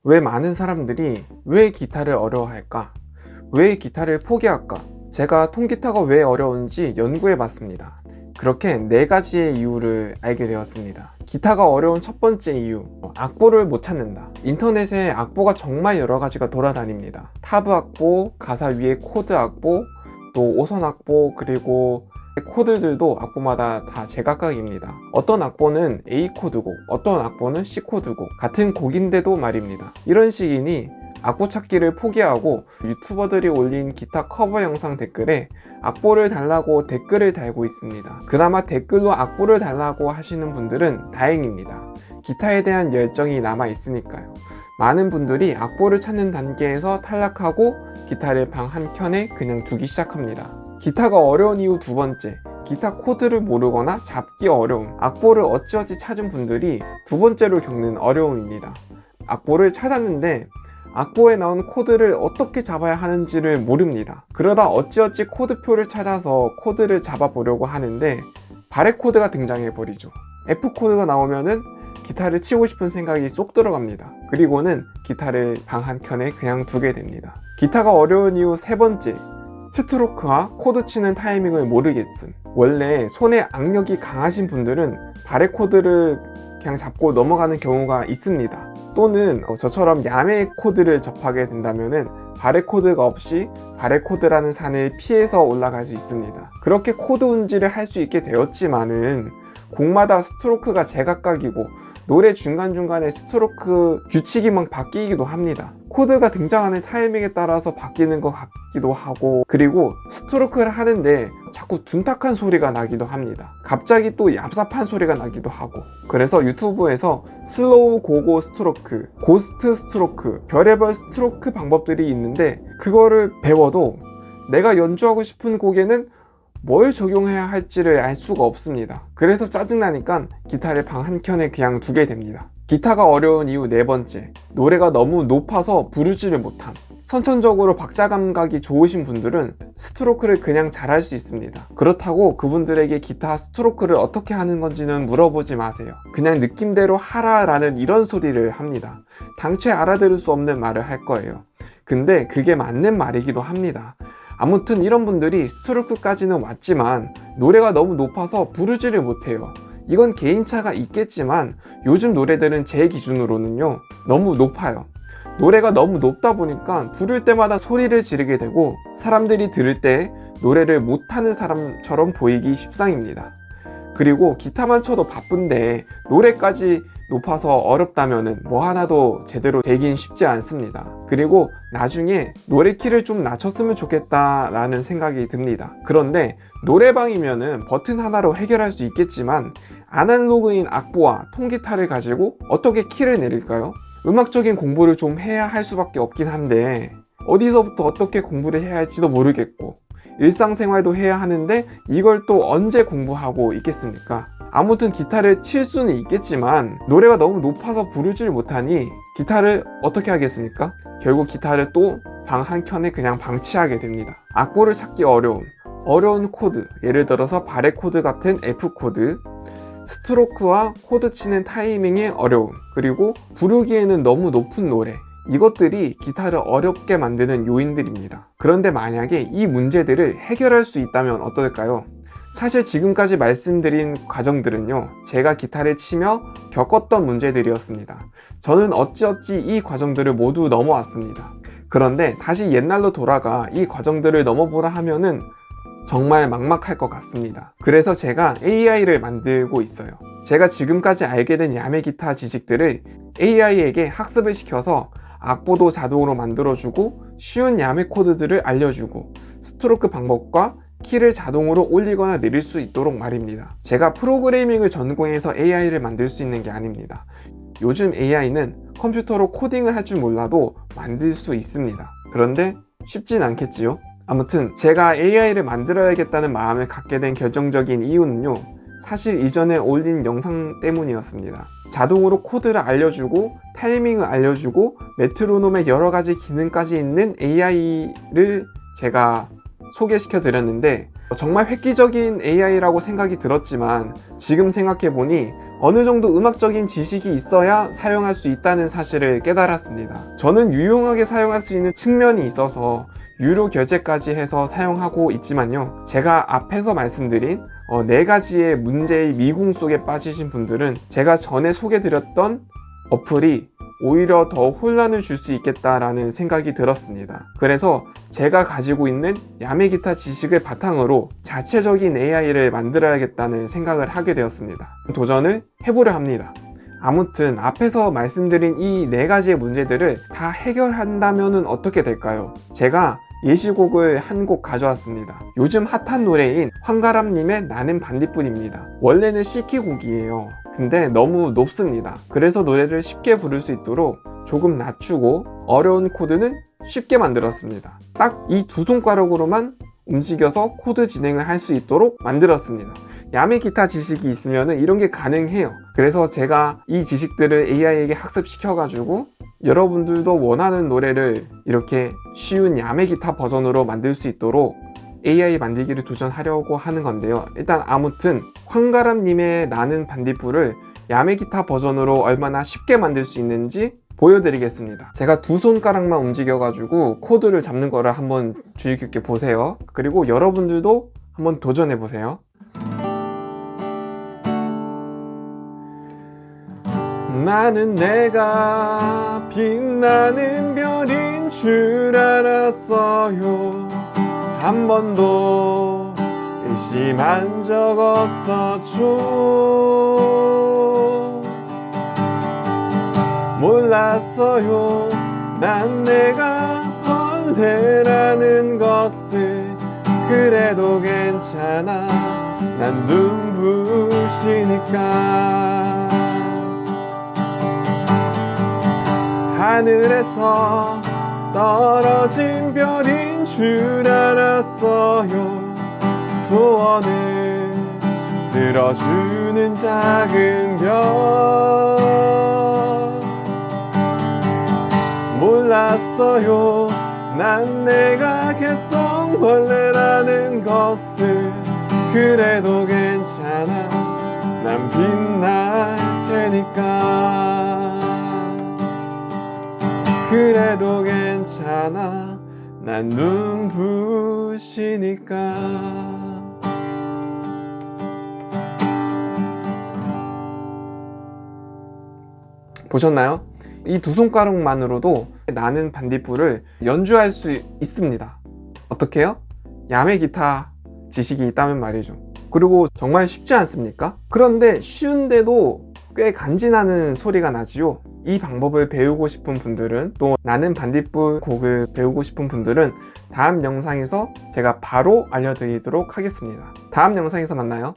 왜 많은 사람들이 왜 기타를 어려워할까? 왜 기타를 포기할까? 제가 통기타가 왜 어려운지 연구해 봤습니다. 그렇게 4가지의 이유를 알게 되었습니다. 기타가 어려운 첫 번째 이유, 악보를 못 찾는다. 인터넷에 악보가 정말 여러 가지가 돌아다닙니다. 타브 악보, 가사 위에 코드 악보, 또 오선 악보, 그리고 코드들도 악보마다 다 제각각입니다. 어떤 악보는 A 코드곡, 어떤 악보는 C 코드곡, 같은 곡인데도 말입니다. 이런 식이니 악보 찾기를 포기하고 유튜버들이 올린 기타 커버 영상 댓글에 악보를 달라고 댓글을 달고 있습니다. 그나마 댓글로 악보를 달라고 하시는 분들은 다행입니다. 기타에 대한 열정이 남아 있으니까요. 많은 분들이 악보를 찾는 단계에서 탈락하고 기타를 방 한켠에 그냥 두기 시작합니다. 기타가 어려운 이유 두 번째, 기타 코드를 모르거나 잡기 어려움. 악보를 어찌어찌 찾은 분들이 두 번째로 겪는 어려움입니다. 악보를 찾았는데 악보에 나온 코드를 어떻게 잡아야 하는지를 모릅니다. 그러다 어찌어찌 코드표를 찾아서 코드를 잡아보려고 하는데 바렛 코드가 등장해 버리죠. F 코드가 나오면은 기타를 치고 싶은 생각이 쏙 들어갑니다. 그리고는 기타를 방 한켠에 그냥 두게 됩니다. 기타가 어려운 이유 세 번째, 스트로크와 코드 치는 타이밍을 모르겠음. 원래 손에 악력이 강하신 분들은 바렛 코드를 그냥 잡고 넘어가는 경우가 있습니다. 또는 저처럼 야매 코드를 접하게 된다면은 바렛 코드가 없이 바렛 코드라는 산을 피해서 올라갈 수 있습니다. 그렇게 코드 운지를 할 수 있게 되었지만은 곡마다 스트로크가 제각각이고 노래 중간중간에 스트로크 규칙이 막 바뀌기도 합니다. 코드가 등장하는 타이밍에 따라서 바뀌는 것 같기도 하고, 그리고 스트로크를 하는데 자꾸 둔탁한 소리가 나기도 합니다. 갑자기 또 얍삽한 소리가 나기도 하고. 그래서 유튜브에서 슬로우 고고 스트로크, 고스트 스트로크, 별의별 스트로크 방법들이 있는데 그거를 배워도 내가 연주하고 싶은 곡에는 뭘 적용해야 할지를 알 수가 없습니다. 그래서 짜증나니까 기타를 방 한켠에 그냥 두게 됩니다. 기타가 어려운 이유 네 번째, 노래가 너무 높아서 부르지를 못함. 선천적으로 박자 감각이 좋으신 분들은 스트로크를 그냥 잘할 수 있습니다. 그렇다고 그분들에게 기타 스트로크를 어떻게 하는 건지는 물어보지 마세요. 그냥 느낌대로 하라 라는 이런 소리를 합니다. 당최 알아들을 수 없는 말을 할 거예요. 근데 그게 맞는 말이기도 합니다. 아무튼 이런 분들이 스트로크까지는 왔지만 노래가 너무 높아서 부르지를 못해요. 이건 개인차가 있겠지만 요즘 노래들은 제 기준으로는요, 너무 높아요. 노래가 너무 높다 보니까 부를 때마다 소리를 지르게 되고 사람들이 들을 때 노래를 못하는 사람처럼 보이기 십상입니다. 그리고 기타만 쳐도 바쁜데 노래까지 높아서 어렵다면은 뭐 하나도 제대로 되긴 쉽지 않습니다. 그리고 나중에 노래 키를 좀 낮췄으면 좋겠다 라는 생각이 듭니다. 그런데 노래방이면은 버튼 하나로 해결할 수 있겠지만 아날로그인 악보와 통기타를 가지고 어떻게 키를 내릴까요? 음악적인 공부를 좀 해야 할 수밖에 없긴 한데 어디서부터 어떻게 공부를 해야 할지도 모르겠고 일상생활도 해야 하는데 이걸 또 언제 공부하고 있겠습니까? 아무튼 기타를 칠 수는 있겠지만 노래가 너무 높아서 부르지를 못하니 기타를 어떻게 하겠습니까? 결국 기타를 또 방 한켠에 그냥 방치하게 됩니다. 악보를 찾기 어려운 코드, 예를 들어서 바렛 코드 같은 F 코드, 스트로크와 코드 치는 타이밍의 어려움, 그리고 부르기에는 너무 높은 노래, 이것들이 기타를 어렵게 만드는 요인들입니다. 그런데 만약에 이 문제들을 해결할 수 있다면 어떨까요? 사실 지금까지 말씀드린 과정들은요, 제가 기타를 치며 겪었던 문제들이었습니다. 저는 어찌어찌 이 과정들을 모두 넘어왔습니다. 그런데 다시 옛날로 돌아가 이 과정들을 넘어보라 하면은 정말 막막할 것 같습니다. 그래서 제가 AI를 만들고 있어요. 제가 지금까지 알게 된 야매 기타 지식들을 AI에게 학습을 시켜서 악보도 자동으로 만들어주고 쉬운 야매 코드들을 알려주고 스트로크 방법과 키를 자동으로 올리거나 내릴 수 있도록 말입니다. 제가 프로그래밍을 전공해서 AI를 만들 수 있는 게 아닙니다. 요즘 AI는 컴퓨터로 코딩을 할 줄 몰라도 만들 수 있습니다. 그런데 쉽진 않겠지요? 아무튼 제가 AI를 만들어야겠다는 마음을 갖게 된 결정적인 이유는요, 사실 이전에 올린 영상 때문이었습니다. 자동으로 코드를 알려주고 타이밍을 알려주고 메트로놈의 여러가지 기능까지 있는 AI를 제가 소개시켜 드렸는데 정말 획기적인 AI라고 생각이 들었지만 지금 생각해보니 어느 정도 음악적인 지식이 있어야 사용할 수 있다는 사실을 깨달았습니다. 저는 유용하게 사용할 수 있는 측면이 있어서 유료 결제까지 해서 사용하고 있지만요, 제가 앞에서 말씀드린 4가지의 문제의 미궁 속에 빠지신 분들은 제가 전에 소개드렸던 어플이 오히려 더 혼란을 줄 수 있겠다라는 생각이 들었습니다. 그래서 제가 가지고 있는 야매 기타 지식을 바탕으로 자체적인 AI를 만들어야겠다는 생각을 하게 되었습니다. 도전을 해보려 합니다. 아무튼 앞에서 말씀드린 이 4가지의 문제들을 다 해결한다면 어떻게 될까요? 제가 예시곡을 한 곡 가져왔습니다. 요즘 핫한 노래인 황가람님의 나는 반딧불입니다. 원래는 C키 곡이에요. 근데 너무 높습니다. 그래서 노래를 쉽게 부를 수 있도록 조금 낮추고 어려운 코드는 쉽게 만들었습니다. 딱 이 2손가락으로만 움직여서 코드 진행을 할 수 있도록 만들었습니다. 야매 기타 지식이 있으면 이런 게 가능해요. 그래서 제가 이 지식들을 AI에게 학습시켜가지고 여러분들도 원하는 노래를 이렇게 쉬운 야매 기타 버전으로 만들 수 있도록 AI 만들기를 도전하려고 하는 건데요. 일단 아무튼 황가람님의 나는 반딧불을 야매 기타 버전으로 얼마나 쉽게 만들 수 있는지 보여드리겠습니다. 제가 2손가락만 움직여가지고 코드를 잡는 거를 한번 주의 깊게 보세요. 그리고 여러분들도 한번 도전해보세요. 나는 내가 빛나는 별인 줄 알았어요. 한 번도 의심한 적 없었죠. 몰랐어요. 난 내가 벌레라는 것을. 그래도 괜찮아. 난 눈부시니까. 하늘에서 떨어진 별인 줄 알았어요. 소원을 들어주는 작은 별. 몰랐어요. 난 내가 개똥벌레라는 것을. 그래도 괜찮아. 난 빛날 테니까. 그래도 괜찮아. 난 눈부시니까. 보셨나요? 이 2손가락만으로도 나는 반딧불을 연주할 수 있습니다. 어떻게요? 야매 기타 지식이 있다면 말이죠. 그리고 정말 쉽지 않습니까? 그런데 쉬운데도 꽤 간지나는 소리가 나지요. 이 방법을 배우고 싶은 분들은, 또 나는 반딧불 곡을 배우고 싶은 분들은 다음 영상에서 제가 바로 알려드리도록 하겠습니다. 다음 영상에서 만나요.